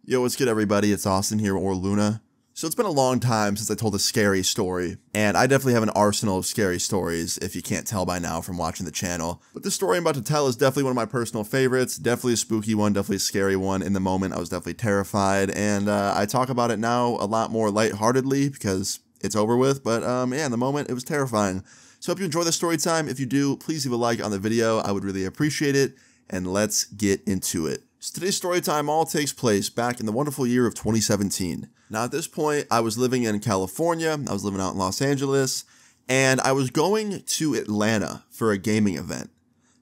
Yo, what's good everybody? It's Austin here, or Luna. So it's been a long time since I told a scary story, and I definitely have an arsenal of scary stories, if you can't tell by now from watching the channel. But this story I'm about to tell is definitely one of my personal favorites, definitely a spooky one, definitely a scary one. In the moment, I was definitely terrified, and I talk about it now a lot more lightheartedly because it's over with, but yeah, in the moment, it was terrifying. So hope you enjoy the story time. If you do, please leave a like on the video, I would really appreciate it, and let's get into it. So today's story time all takes place back in the wonderful year of 2017. Now at this point, I was living in California, I was living out in Los Angeles, and I was going to Atlanta for a gaming event.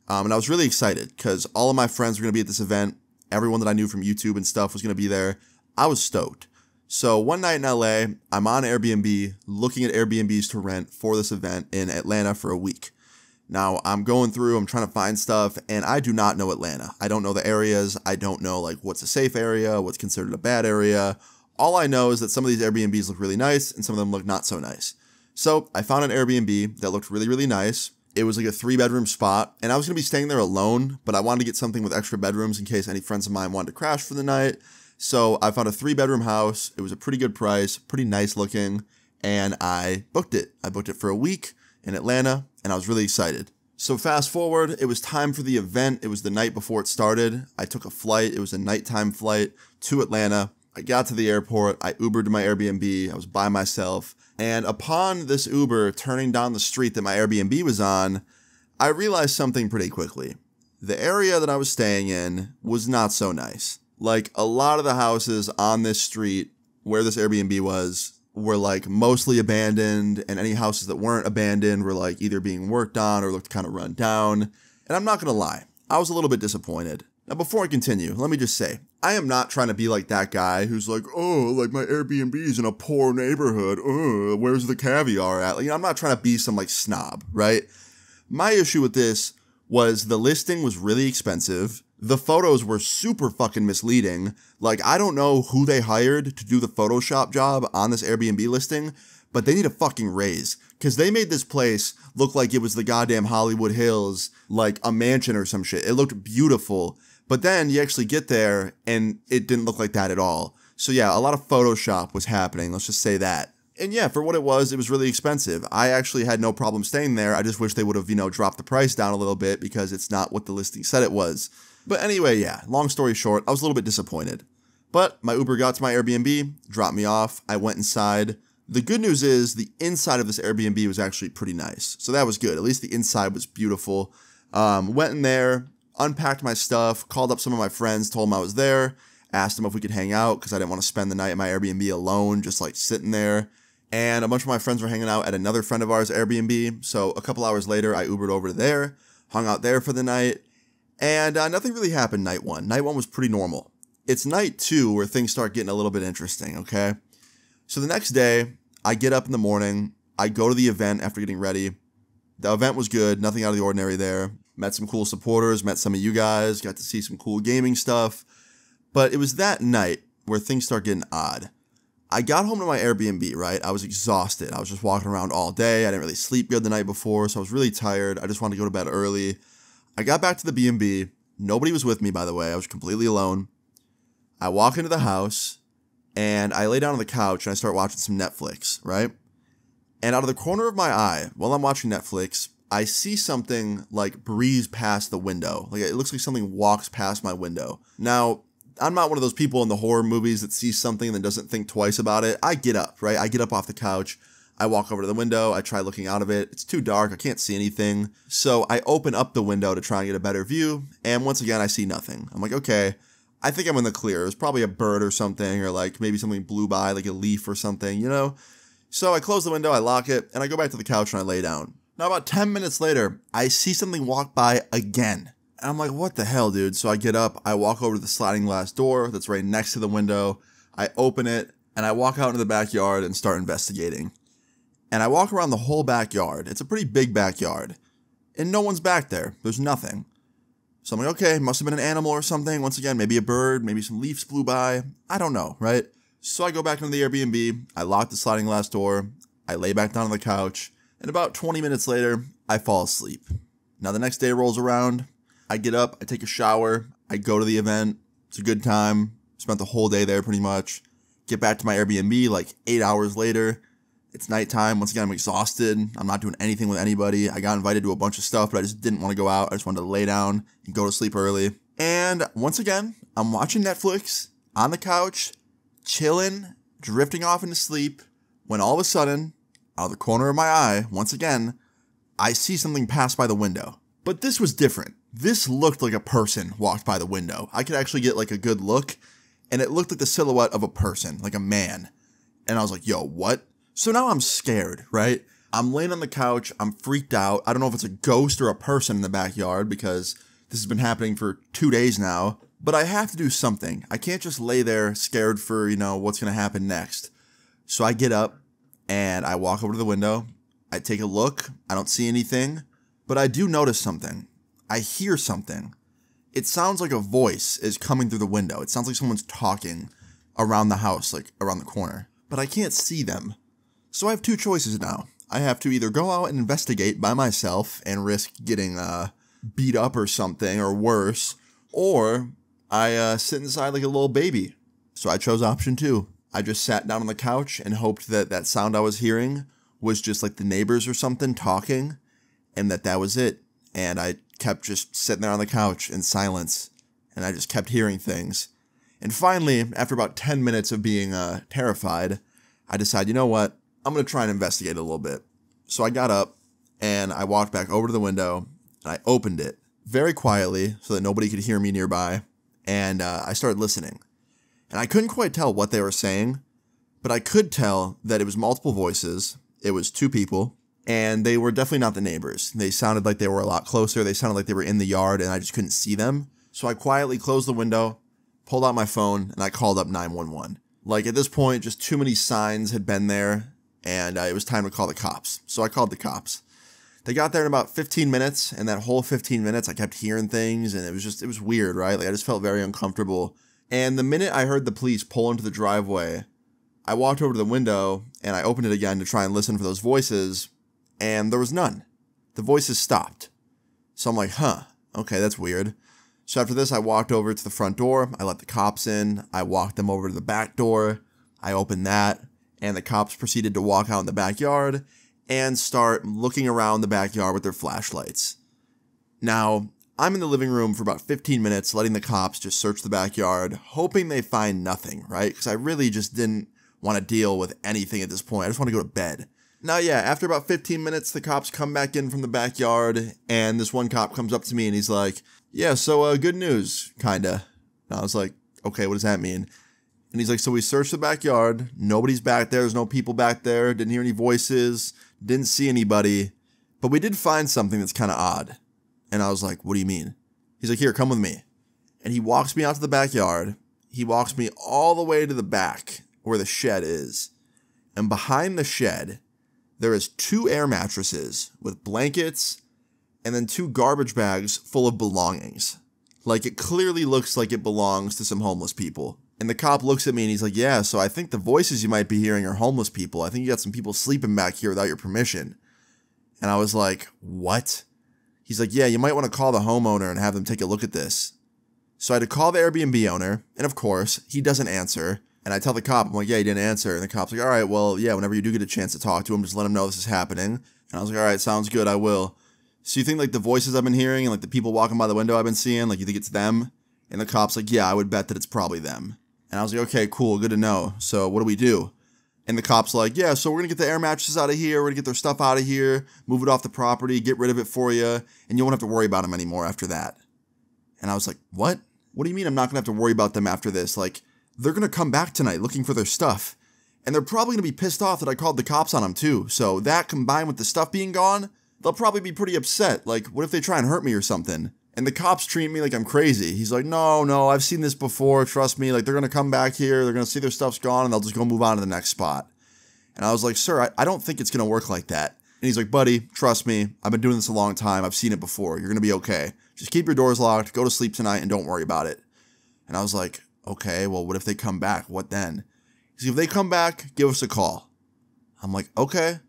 And I was really excited because all of my friends were going to be at this event, everyone that I knew from YouTube and stuff was going to be there. I was stoked. So one night in LA, I'm on Airbnb looking at Airbnbs to rent for this event in Atlanta for a week. Now, I'm going through, I'm trying to find stuff, and I do not know Atlanta. I don't know the areas. I don't know, like, what's a safe area, what's considered a bad area. All I know is that some of these Airbnbs look really nice, and some of them look not so nice. So, I found an Airbnb that looked really, really nice. It was like a 3-bedroom spot, and I was going to be staying there alone, but I wanted to get something with extra bedrooms in case any friends of mine wanted to crash for the night. So, I found a 3-bedroom house. It was a pretty good price, pretty nice looking, and I booked it. I booked it for a week in Atlanta, and I was really excited. So fast forward, it was time for the event. It was the night before it started. I took a flight. It was a nighttime flight to Atlanta. I got to the airport. I Ubered to my Airbnb. I was by myself. And upon this Uber turning down the street that my Airbnb was on, I realized something pretty quickly. The area that I was staying in was not so nice. Like, a lot of the houses on this street where this Airbnb was were like mostly abandoned, and any houses that weren't abandoned were like either being worked on or looked kind of run down. And I'm not gonna lie, I was a little bit disappointed. Now before I continue, let me just say, I am not trying to be like that guy who's like, oh, like my Airbnb is in a poor neighborhood, where's the caviar at? Like, you know, I'm not trying to be some like snob, right? My issue with this was the listing was really expensive. The photos were super fucking misleading. Like, I don't know who they hired to do the Photoshop job on this Airbnb listing, but they need a fucking raise. Because they made this place look like it was the goddamn Hollywood Hills, like a mansion or some shit. It looked beautiful. But then you actually get there, and it didn't look like that at all. So yeah, a lot of Photoshop was happening, let's just say that. And yeah, for what it was really expensive. I actually had no problem staying there. I just wish they would have, dropped the price down a little bit because it's not what the listing said it was. But anyway, yeah, long story short, I was a little bit disappointed. But my Uber got to my Airbnb, dropped me off, I went inside. The good news is the inside of this Airbnb was actually pretty nice. So that was good. At least the inside was beautiful. Went in there, unpacked my stuff, called up some of my friends, told them I was there, asked them if we could hang out because I didn't want to spend the night at my Airbnb alone, just like sitting there. And a bunch of my friends were hanging out at another friend of ours' Airbnb. So a couple hours later, I Ubered over there, hung out there for the night. And nothing really happened night one. Night one was pretty normal. It's night two where things start getting a little bit interesting, okay? So the next day, I get up in the morning. I go to the event after getting ready. The event was good. Nothing out of the ordinary there. Met some cool supporters. Met some of you guys. Got to see some cool gaming stuff. But it was that night where things start getting odd. I got home to my Airbnb, right? I was exhausted. I was just walking around all day. I didn't really sleep good the night before, so I was really tired. I just wanted to go to bed early. I got back to the B&B. Nobody was with me, by the way. I was completely alone. I walk into the house, and I lay down on the couch, and I start watching some Netflix, right? And out of the corner of my eye, while I'm watching Netflix, I see something, like, breeze past the window. Like, it looks like something walks past my window. Now, I'm not one of those people in the horror movies that sees something and then doesn't think twice about it. I get up, right? I get up off the couch. I walk over to the window, I try looking out of it, it's too dark, I can't see anything. So I open up the window to try and get a better view, and once again I see nothing. I'm like, okay, I think I'm in the clear. It was probably a bird or something, or like maybe something blew by, like a leaf or something, you know? So I close the window, I lock it, and I go back to the couch and I lay down. Now about 10 minutes later, I see something walk by again. And I'm like, what the hell, dude? So I get up, I walk over to the sliding glass door that's right next to the window, I open it, and I walk out into the backyard and start investigating. And I walk around the whole backyard. It's a pretty big backyard. And no one's back there. There's nothing. So I'm like, okay, must have been an animal or something. Once again, maybe a bird, maybe some leaves flew by. I don't know, right? So I go back into the Airbnb. I lock the sliding glass door. I lay back down on the couch. And about 20 minutes later, I fall asleep. Now the next day rolls around. I get up, I take a shower. I go to the event. It's a good time. Spent the whole day there pretty much. Get back to my Airbnb like 8 hours later. It's nighttime. Once again, I'm exhausted. I'm not doing anything with anybody. I got invited to a bunch of stuff, but I just didn't want to go out. I just wanted to lay down and go to sleep early. And once again, I'm watching Netflix on the couch, chilling, drifting off into sleep, when all of a sudden, out of the corner of my eye, once again, I see something pass by the window. But this was different. This looked like a person walked by the window. I could actually get like a good look, and it looked like the silhouette of a person, like a man. And I was like, yo, what? So now I'm scared, right? I'm laying on the couch. I'm freaked out. I don't know if it's a ghost or a person in the backyard because this has been happening for 2 days now. But I have to do something. I can't just lay there scared for, what's going to happen next. So I get up and I walk over to the window. I take a look. I don't see anything. But I do notice something. I hear something. It sounds like a voice is coming through the window. It sounds like someone's talking around the house, like around the corner. But I can't see them. So I have two choices now. I have to either go out and investigate by myself and risk getting beat up or something or worse, or I sit inside like a little baby. So I chose option 2. I just sat down on the couch and hoped that that sound I was hearing was just like the neighbors or something talking, and that was it. And I kept just sitting there on the couch in silence, and I just kept hearing things. And finally, after about 10 minutes of being terrified, I decided, you know what? I'm going to try and investigate a little bit. So I got up and I walked back over to the window and I opened it very quietly so that nobody could hear me nearby. And I started listening. And I couldn't quite tell what they were saying, but I could tell that it was multiple voices. It was 2 people, and they were definitely not the neighbors. They sounded like they were a lot closer. They sounded like they were in the yard, and I just couldn't see them. So I quietly closed the window, pulled out my phone, and I called up 911. Like, at this point, just too many signs had been there, and it was time to call the cops. So I called the cops. They got there in about 15 minutes, and that whole 15 minutes, I kept hearing things, and it was weird, right? Like, I just felt very uncomfortable. And the minute I heard the police pull into the driveway, I walked over to the window, and I opened it again to try and listen for those voices, and there was none. The voices stopped. So I'm like, okay, that's weird. So after this, I walked over to the front door. I let the cops in. I walked them over to the back door. I opened that, and the cops proceeded to walk out in the backyard and start looking around the backyard with their flashlights. Now, I'm in the living room for about 15 minutes, letting the cops just search the backyard, hoping they find nothing, right? Because I really just didn't want to deal with anything at this point. I just want to go to bed. Now, yeah, after about 15 minutes, the cops come back in from the backyard, and this one cop comes up to me, and he's like, yeah, so good news, kinda. And I was like, okay, what does that mean? And he's like, so we searched the backyard. Nobody's back there. There's no people back there. Didn't hear any voices. Didn't see anybody. But we did find something that's kind of odd. And I was like, what do you mean? He's like, here, come with me. And he walks me out to the backyard. He walks me all the way to the back where the shed is. And behind the shed, there is 2 air mattresses with blankets and then 2 garbage bags full of belongings. Like, it clearly looks like it belongs to some homeless people. And the cop looks at me and he's like, yeah, so I think the voices you might be hearing are homeless people. I think you got some people sleeping back here without your permission. And I was like, what? He's like, yeah, you might want to call the homeowner and have them take a look at this. So I had to call the Airbnb owner, and of course, he doesn't answer. And I tell the cop, I'm like, yeah, he didn't answer. And the cop's like, all right, well, yeah, whenever you do get a chance to talk to him, just let him know this is happening. And I was like, all right, sounds good, I will. So you think, like, the voices I've been hearing and, like, the people walking by the window I've been seeing, like, you think it's them? And the cop's like, yeah, I would bet that it's probably them. And I was like, okay, cool, good to know. So what do we do? And the cop's like, yeah, so we're going to get the air mattresses out of here. We're going to get their stuff out of here, move it off the property, get rid of it for you, and you won't have to worry about them anymore after that. And I was like, what? What do you mean I'm not going to have to worry about them after this? Like, they're going to come back tonight looking for their stuff. And they're probably going to be pissed off that I called the cops on them too. So that combined with the stuff being gone, they'll probably be pretty upset. Like, what if they try and hurt me or something? And the cops treat me like I'm crazy. He's like, no, I've seen this before. Trust me. Like, they're going to come back here. They're going to see their stuff's gone, and they'll just go move on to the next spot. And I was like, sir, I don't think it's going to work like that. And he's like, buddy, trust me. I've been doing this a long time. I've seen it before. You're going to be okay. Just keep your doors locked. Go to sleep tonight, and don't worry about it. And I was like, okay, well, what if they come back? What then? He's like, if they come back, give us a call. I'm like, okay.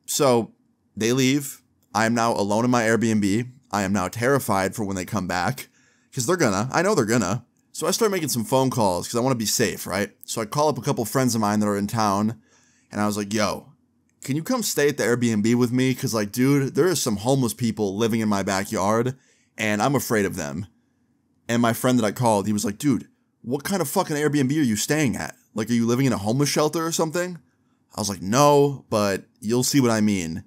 So they leave. I am now alone in my Airbnb. I am now terrified for when they come back, because they're gonna. I know they're gonna. So I start making some phone calls because I want to be safe, right? So I call up a couple friends of mine that are in town, and I was like, yo, can you come stay at the Airbnb with me? Because, like, dude, there are some homeless people living in my backyard, and I'm afraid of them. And my friend that I called, he was like, dude, what kind of fucking Airbnb are you staying at? Like, are you living in a homeless shelter or something? I was like, no, but you'll see what I mean.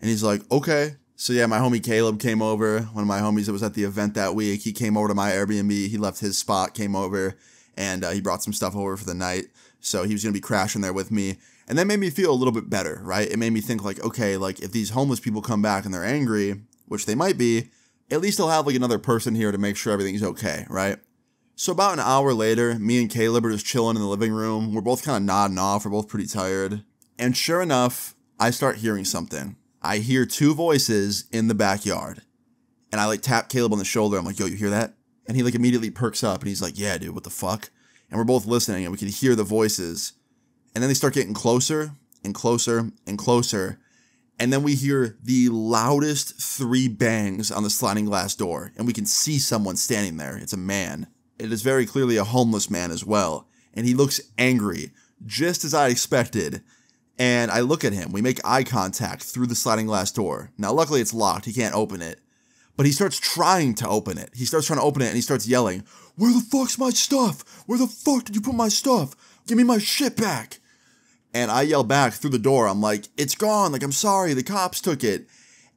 And he's like, okay. So yeah, my homie Caleb came over, one of my homies that was at the event that week. He came over to my Airbnb. He left his spot, came over, and he brought some stuff over for the night. So he was going to be crashing there with me. And that made me feel a little bit better, right? It made me think like, okay, like if these homeless people come back and they're angry, which they might be, at least they'll have like another person here to make sure everything's okay, right? So about an hour later, me and Caleb are just chilling in the living room. We're both kind of nodding off. We're both pretty tired. And sure enough, I start hearing something. I hear two voices in the backyard. And I like tap Caleb on the shoulder. I'm like, yo, you hear that? And he like immediately perks up and he's like, yeah, dude, what the fuck? And we're both listening and we can hear the voices. And then they start getting closer and closer and closer. And then we hear the loudest 3 bangs on the sliding glass door. And we can see someone standing there. It's a man. It is very clearly a homeless man as well. And he looks angry, just as I expected. And I look at him. We make eye contact through the sliding glass door. Now, luckily it's locked. He can't open it. But he starts trying to open it. He starts trying to open it and he starts yelling, where the fuck's my stuff? Where the fuck did you put my stuff? Give me my shit back. And I yell back through the door. I'm like, it's gone. Like, I'm sorry. The cops took it.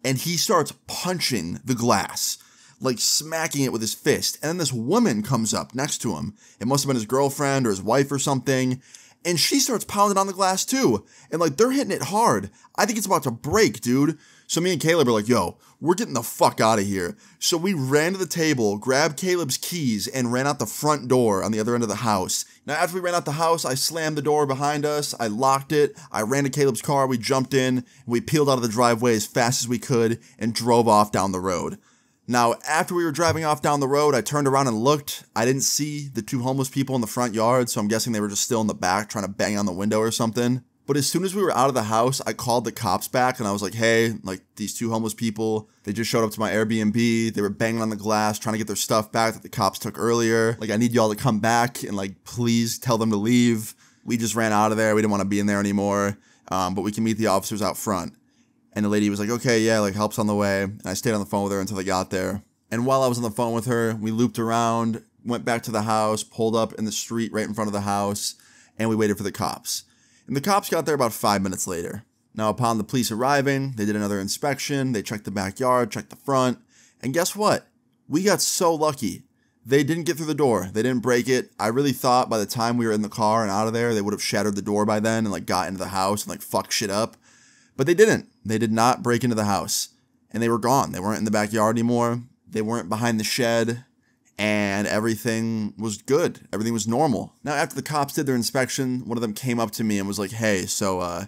And he starts punching the glass, like smacking it with his fist. And then this woman comes up next to him. It must have been his girlfriend or his wife or something. And she starts pounding on the glass too. And like, they're hitting it hard. I think it's about to break, dude. So me and Caleb are like, yo, we're getting the fuck out of here. So we ran to the table, grabbed Caleb's keys, and ran out the front door on the other end of the house. Now, after we ran out the house, I slammed the door behind us. I locked it. I ran to Caleb's car. We jumped in. And we peeled out of the driveway as fast as we could and drove off down the road. Now, after we were driving off down the road, I turned around and looked. I didn't see the 2 homeless people in the front yard, so I'm guessing they were just still in the back trying to bang on the window or something. But as soon as we were out of the house, I called the cops back and I was like, hey, like these 2 homeless people, they just showed up to my Airbnb. They were banging on the glass, trying to get their stuff back that the cops took earlier. Like, I need y'all to come back and like, please tell them to leave. We just ran out of there. We didn't want to be in there anymore. But we can meet the officers out front. And the lady was like, okay, yeah, like help's on the way. And I stayed on the phone with her until they got there. And while I was on the phone with her, we looped around, went back to the house, pulled up in the street right in front of the house, and we waited for the cops. And the cops got there about 5 minutes later. Now, upon the police arriving, they did another inspection. They checked the backyard, checked the front. And guess what? We got so lucky. They didn't get through the door. They didn't break it. I really thought by the time we were in the car and out of there, they would have shattered the door by then and like got into the house and like fucked shit up. But they didn't. They did not break into the house. And they were gone. They weren't in the backyard anymore. They weren't behind the shed. And everything was good. Everything was normal. Now, after the cops did their inspection, one of them came up to me and was like, hey, so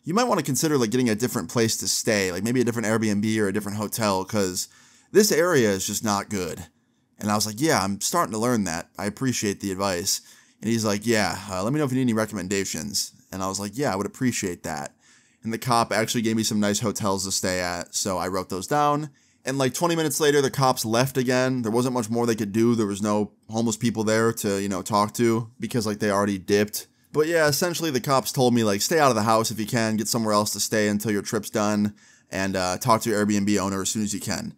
you might want to consider like getting a different place to stay. Like maybe a different Airbnb or a different hotel because this area is just not good. And I was like, yeah, I'm starting to learn that. I appreciate the advice. And he's like, yeah, let me know if you need any recommendations. And I was like, yeah, I would appreciate that. And the cop actually gave me some nice hotels to stay at, so I wrote those down. And like 20 minutes later, the cops left again. There wasn't much more they could do. There was no homeless people there to, talk to because like they already dipped. But yeah, essentially the cops told me like, stay out of the house if you can, get somewhere else to stay until your trip's done, and talk to your Airbnb owner as soon as you can.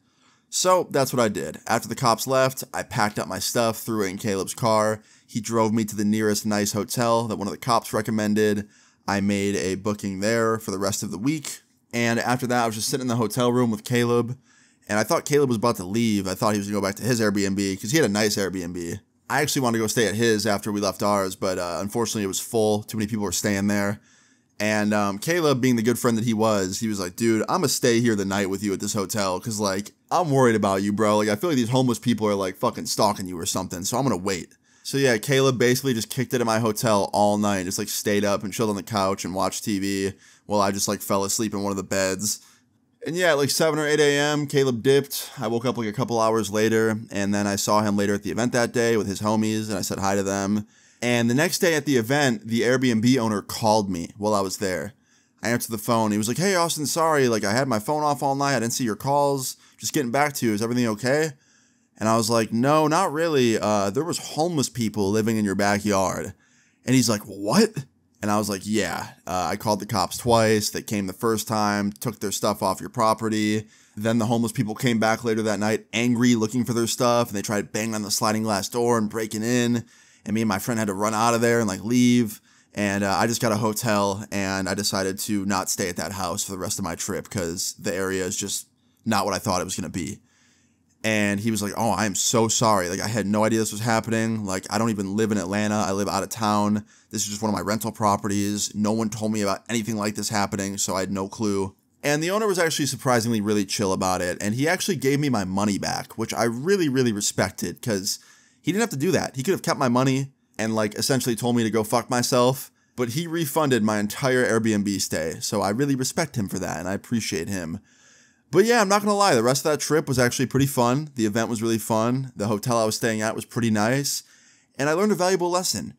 So that's what I did. After the cops left, I packed up my stuff, threw it in Caleb's car. He drove me to the nearest nice hotel that one of the cops recommended. I made a booking there for the rest of the week. And after that, I was just sitting in the hotel room with Caleb. And I thought Caleb was about to leave. I thought he was going to go back to his Airbnb because he had a nice Airbnb. I actually wanted to go stay at his after we left ours, but unfortunately it was full. Too many people were staying there. And Caleb, being the good friend that he was like, dude, I'm going to stay here the night with you at this hotel because, like, I'm worried about you, bro. Like, I feel like these homeless people are, like, fucking stalking you or something, so I'm going to wait. So, yeah, Caleb basically just kicked it at my hotel all night, just, like, stayed up and chilled on the couch and watched TV while I just, like, fell asleep in one of the beds. And, yeah, at, like, 7 or 8 a.m., Caleb dipped. I woke up, like, a couple hours later, and then I saw him later at the event that day with his homies, and I said hi to them. And the next day at the event, the Airbnb owner called me while I was there. I answered the phone. He was like, hey, Austin, sorry. Like, I had my phone off all night. I didn't see your calls. Just getting back to you. Is everything okay? And I was like, no, not really. There was homeless people living in your backyard. And he's like, what? And I was like, yeah. I called the cops twice. They came the first time, took their stuff off your property. Then the homeless people came back later that night, angry, looking for their stuff. And they tried banging on the sliding glass door and breaking in. And me and my friend had to run out of there and like leave. And I just got a hotel, and I decided to not stay at that house for the rest of my trip because the area is just not what I thought it was going to be. And he was like, oh, I am so sorry. Like, I had no idea this was happening. Like, I don't even live in Atlanta. I live out of town. This is just one of my rental properties. No one told me about anything like this happening, so I had no clue. And the owner was actually surprisingly really chill about it. And he actually gave me my money back, which I really, really respected because he didn't have to do that. He could have kept my money and like essentially told me to go fuck myself, but he refunded my entire Airbnb stay. So I really respect him for that, and I appreciate him. But yeah, I'm not gonna lie, the rest of that trip was actually pretty fun. The event was really fun. The hotel I was staying at was pretty nice. And I learned a valuable lesson.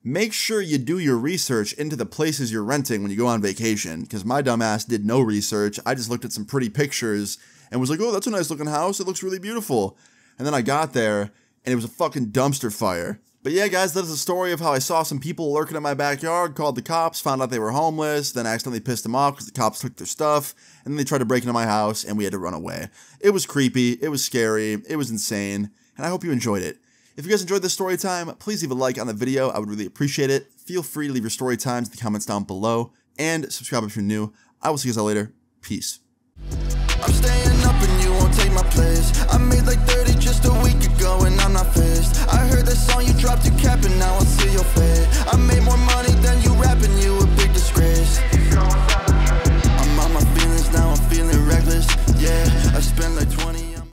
Make sure you do your research into the places you're renting when you go on vacation, because my dumbass did no research. I just looked at some pretty pictures and was like, oh, that's a nice looking house. It looks really beautiful. And then I got there and it was a fucking dumpster fire. But yeah, guys, that is a story of how I saw some people lurking in my backyard, called the cops, found out they were homeless, then accidentally pissed them off because the cops took their stuff, and then they tried to break into my house, and we had to run away. It was creepy, it was scary, it was insane, and I hope you enjoyed it. If you guys enjoyed this story time, please leave a like on the video. I would really appreciate it. Feel free to leave your story times in the comments down below, and subscribe if you're new. I will see you guys all later. Peace. I'm staying up and you won't take my place. I made like 30